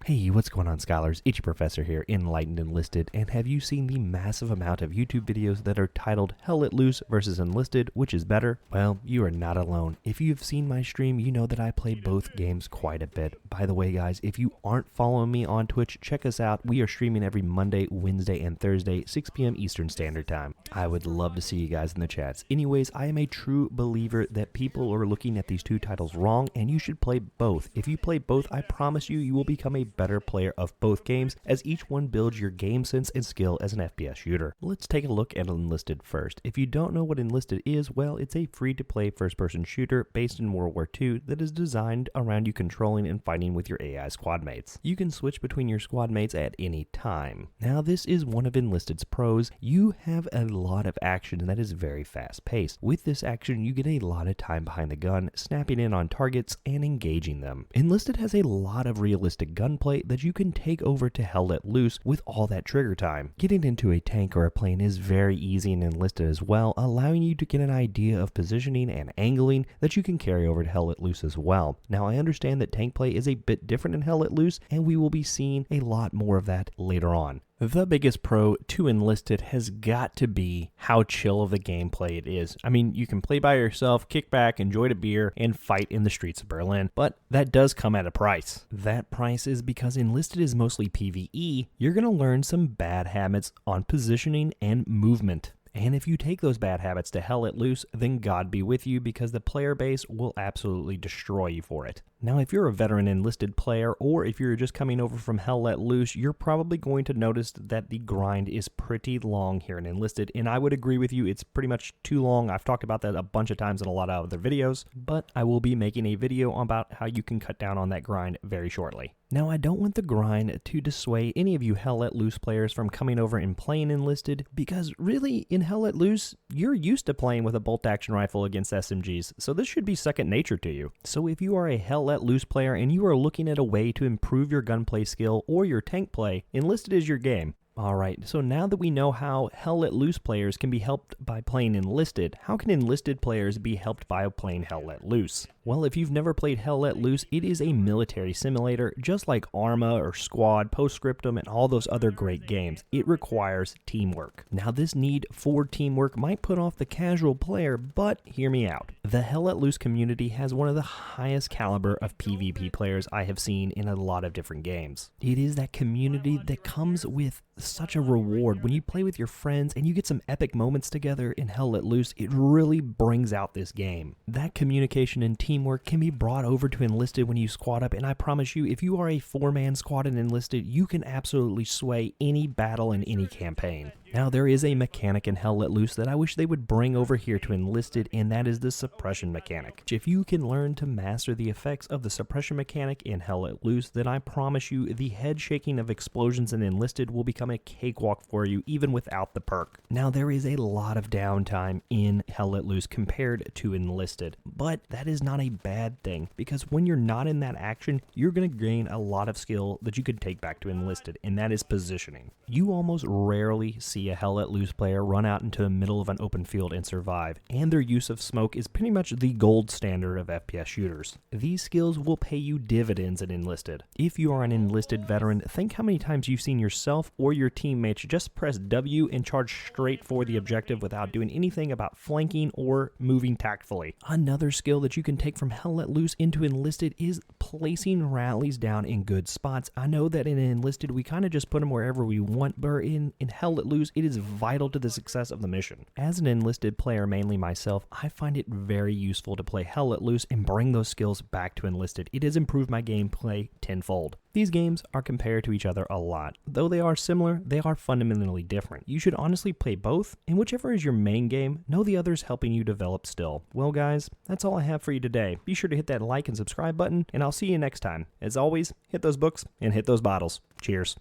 Hey, what's going on, scholars? Itchy Professor here, Enlightened Enlisted, and have you seen the massive amount of YouTube videos that are titled Hell Let Loose versus Enlisted, which is better? Well, you are not alone. If you've seen my stream, you know that I play both games quite a bit. By the way, guys, if you aren't following me on Twitch, check us out. We are streaming every Monday, Wednesday, and Thursday, 6 p.m. Eastern Standard Time. I would love to see you guys in the chats. Anyways, I am a true believer that people are looking at these two titles wrong, and you should play both. If you play both, I promise you, you will become a better player of both games, as each one builds your game sense and skill as an FPS shooter. Let's take a look at Enlisted first. If you don't know what Enlisted is, well, it's a free-to-play first-person shooter based in World War II that is designed around you controlling and fighting with your AI squad mates. You can switch between your squad mates at any time. Now, this is one of Enlisted's pros. You have a lot of action that is very fast-paced. With this action, you get a lot of time behind the gun, snapping in on targets and engaging them. Enlisted has a lot of realistic gunplay that you can take over to Hell Let Loose with all that trigger time. Getting into a tank or a plane is very easy in Enlisted as well, allowing you to get an idea of positioning and angling that you can carry over to Hell Let Loose as well. Now, I understand that tank play is a bit different in Hell Let Loose, and we will be seeing a lot more of that later on. The biggest pro to Enlisted has got to be how chill of the gameplay it is. I mean, you can play by yourself, kick back, enjoy a beer, and fight in the streets of Berlin, but that does come at a price. That price is because Enlisted is mostly PvE, you're going to learn some bad habits on positioning and movement. And if you take those bad habits to Hell Let Loose, then God be with you, because the player base will absolutely destroy you for it. Now, if you're a veteran Enlisted player, or if you're just coming over from Hell Let Loose, you're probably going to notice that the grind is pretty long here in Enlisted, and I would agree with you, it's pretty much too long. I've talked about that a bunch of times in a lot of other videos, but I will be making a video about how you can cut down on that grind very shortly. Now, I don't want the grind to dissuade any of you Hell Let Loose players from coming over and playing Enlisted, because really, in Hell Let Loose, you're used to playing with a bolt-action rifle against SMGs, so this should be second nature to you. So if you are a Hell Let Loose player and you are looking at a way to improve your gunplay skill or your tank play, Enlisted is your game. Alright, so now that we know how Hell Let Loose players can be helped by playing Enlisted, how can Enlisted players be helped by playing Hell Let Loose? Well, if you've never played Hell Let Loose, it is a military simulator, just like Arma or Squad, Postscriptum, and all those other great games. It requires teamwork. Now, this need for teamwork might put off the casual player, but hear me out. The Hell Let Loose community has one of the highest caliber of PvP players I have seen in a lot of different games. It is that community that comes with such a reward. When you play with your friends and you get some epic moments together in Hell Let Loose, it really brings out this game. That communication and teamwork can be brought over to Enlisted when you squad up, and I promise you, if you are a 4-man squad in Enlisted, you can absolutely sway any battle in any campaign. Now, there is a mechanic in Hell Let Loose that I wish they would bring over here to Enlisted, and that is the suppression mechanic. If you can learn to master the effects of the suppression mechanic in Hell Let Loose, then I promise you the head shaking of explosions in Enlisted will become a cakewalk for you, even without the perk. Now, there is a lot of downtime in Hell Let Loose compared to Enlisted, but that is not a bad thing, because when you're not in that action, you're going to gain a lot of skill that you could take back to Enlisted, and that is positioning. You almost rarely see a Hell Let Loose player run out into the middle of an open field and survive, and their use of smoke is pretty much the gold standard of FPS shooters. These skills will pay you dividends in Enlisted. If you are an Enlisted veteran, think how many times you've seen yourself or your teammates just press W and charge straight for the objective without doing anything about flanking or moving tactfully. Another skill that you can take from Hell Let Loose into Enlisted is placing rallies down in good spots. I know that in Enlisted we kind of just put them wherever we want, but in Hell Let Loose it is vital to the success of the mission. As an Enlisted player, mainly myself, I find it very useful to play Hell Let Loose and bring those skills back to Enlisted. It has improved my gameplay tenfold. These games are compared to each other a lot. Though they are similar, they are fundamentally different. You should honestly play both, and whichever is your main game, know the other's helping you develop still. Well guys, that's all I have for you today. Be sure to hit that like and subscribe button, and I'll see you next time. As always, hit those books and hit those bottles. Cheers.